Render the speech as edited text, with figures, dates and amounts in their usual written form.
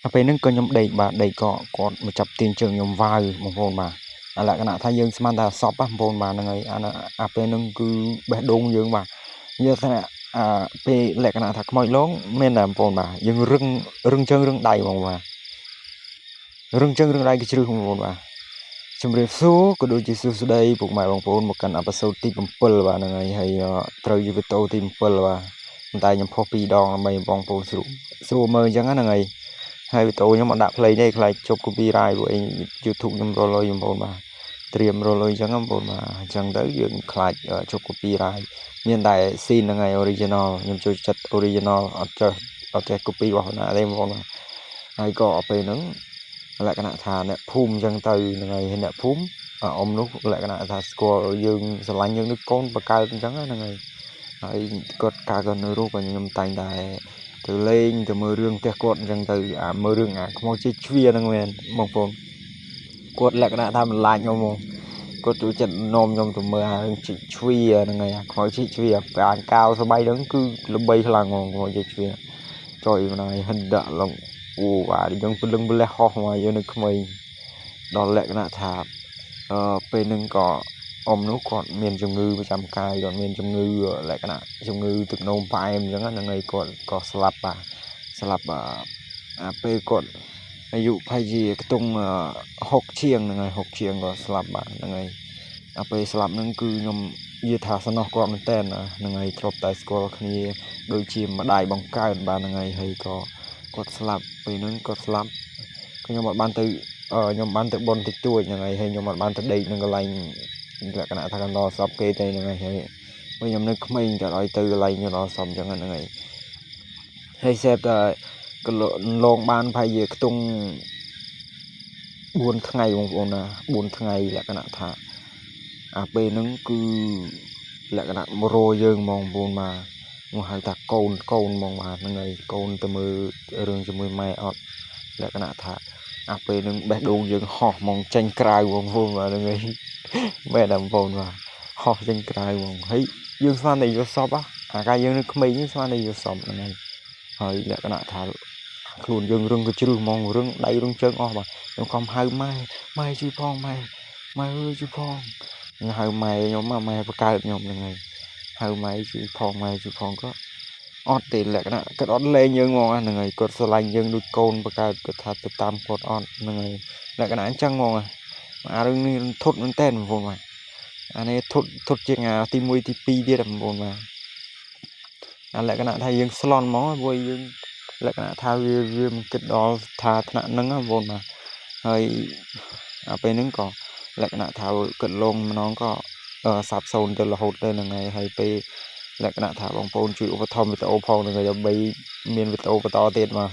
ពេលហ្នឹងក៏ខ្ញុំដេកបាទដេកក៏គាត់មកចាប់ទាញជើងខ្ញុំវាយបងប្អូនបាទលក្ខណៈថាយើងស្មានថាសពបងប្អូនបាទហ្នឹងហើយអាពេលហ្នឹងគឺបេះដូងយើងបាទយើងថាពេលលក្ខណៈថាខ្មោចលងមានតែបងប្អូនបាទយើងរឹងជើងរឹងដៃបងបាទរឹងជើងរឹងដៃគឺជ្រឹះបងប្អូនបាទជំរាបសួរក៏ដូចជាសួស្តីពុកម៉ែបងប្អូនមកកាន់អេពីសូតទី7បាទហ្នឹងហើយត្រូវជាវីដេអូទី7បាទប៉ុន្តែខ្ញុំផុស2ដងដើម្បីបងប្អូនស្រួលមើលអញ្ចឹងហ្នឹងហើយហើយវីដេអូខ្ញុំអត់ដាក់ play ទេខ្លាចជប់ copyright ព្រោះអី YouTube ខ្ញុំរលុយបងប្អូនបាទត្រៀមរលុយអញ្ចឹងបងប្អូនបាទអញ្ចឹងទៅយើងខ្លាចជប់ copyright មានតែ scene ហ្នឹងហើយ original ខ្ញុំចូលចិត្ត original អត់ចេះ copy របស់ណាទេបងប្អូនបាទហើយក៏ពេលហ្នឹងលក្ខណៈថាអ្នកភូមិអញ្ចឹងទៅហ្នឹងហើយអ្នកភូមិអ៊ំនោះលក្ខណៈថាស្គាល់យើងស្រឡាញ់យើងនឹងកូនបកើអញ្ចឹងហ្នឹងហើយគាត់កាលគាត់នៅរស់ខ្ញុំតែងតែទៅលេងទៅមើលរឿងផ្ទះគាត់អញ្ចឹងទៅមើលរឿងខ្មោចជាជ្វាហ្នឹងមែនបងប្អូនគាត់លក្ខណៈថាបន្លាចខ្ញុំហ្មងគាត់ចូលចិត្តនាំខ្ញុំទៅមើលរឿងជីកជ្វាហ្នឹងហើយខ្មោចជីកជ្វាអានកៅស្បៃហ្នឹងគឺល្បីខ្លាំងហ្មងខ្មោចជីកជ្វាចុយម្ដាយហិនដាក់ឡងអូបាទយើងពលឹងម្លេះហោះមកយើងនៅក្មេងដល់លក្ខណៈថាពេលហ្នឹងក៏អ៊ំនោះគាត់មានជំងឺប្រចាំកាយគាត់មានជំងឺលក្ខណៈជំងឺទឹកនោមផ្អែមអញ្ចឹងហ្នឹងហើយគាត់ក៏ស្លាប់បាទស្លាប់ពេលគាត់អាយុប្រហែលជាខ្ទង់60ជាងហ្នឹងហើយ60ជាងក៏ស្លាប់បាទហ្នឹងហើយពេលស្លាប់ហ្នឹងគឺខ្ញុំនិយាយថាសំណោះគាត់មែនតើហ្នឹងហើយធ្លាប់តែស្គាល់គ្នាដូចជាម្ដាយបង្កើតបាទហ្នឹងហើយក៏គាត់ស្លាប់ពេលហ្នឹងគាត់ស្លាប់ខ្ញុំអត់បានទៅខ្ញុំបានទៅបន់តិចតួចហ្នឹងហើយខ្ញុំអត់បានទៅដេកនឹងកន្លែងលក្ខណៈថាកណ្ដោសពគេទេហ្នឹងហើយខ្ញុំនៅក្មេងក៏ឲ្យទៅកន្លែងកណ្ដោសពអញ្ចឹងហ្នឹងហើយសេពតែកន្លងបានប្រហែលជាខ្ទង់4ថ្ងៃបងប្អូនណា4ថ្ងៃលក្ខណៈថាពេលហ្នឹងគឺលក្ខណៈមករយើងបងប្អូនមកហៅថាកូនហ្មងបាទហ្នឹងហើយកូនទៅមើលរឿងជាមួយម៉ែអត់លក្ខណៈថាពេលហ្នឹងបេះដូងយើងហោះហ្មងចេញក្រៅបងប្អូនបាទហ្នឹងហើយមែនតែបងប្អូនបាទហោះចេញក្រៅហ្មងហើយយើងស្មានតែយកសពកាលយើងនៅក្មេងយើងស្មានតែយកសពហ្នឹងហើយលក្ខណៈថាខ្លួនយើងរឹងក៏ជ្រឹះហ្មងរឹងដៃរឹងជើងអស់បាទខ្ញុំខំហៅម៉ែជួយផងម៉ែអើយជួយផងហៅម៉ែខ្ញុំម៉ែបកើតខ្ញុំហ្នឹងហើយហៅម៉ែជួយផងក៏អត់ទេលក្ខណៈគាត់អត់លេងយើងហ្មងហ្នឹងហើយគាត់ស្រឡាញ់យើងដូចកូនបកើតគាត់ថាទៅតាមគាត់អត់ហ្នឹងហើយលក្ខណៈអញ្ចឹងហ្មងរឿងនេះធុតមែនតើបងប្អូនបាទអានេះធុតជាងទី1ទី2ទៀតបងប្អូនបាទលក្ខណៈថាយើងស្លន់ហ្មងព្រោះយើងលក្ខណៈថាវាមិនគិតដល់ថាថ្នាក់ហ្នឹងបងប្អូនបាទហើយពេលហ្នឹងក៏លក្ខណៈថាគាត់លងម្ដងក៏សាបសូន្យទៅរហូតទៅហ្នឹងហើយពេលលក្ខណៈថាបងប្អូនជួយឧបត្ថម្ភវីដេអូផងហ្នឹងហើយដើម្បីមានវីដេអូបន្តទៀតមក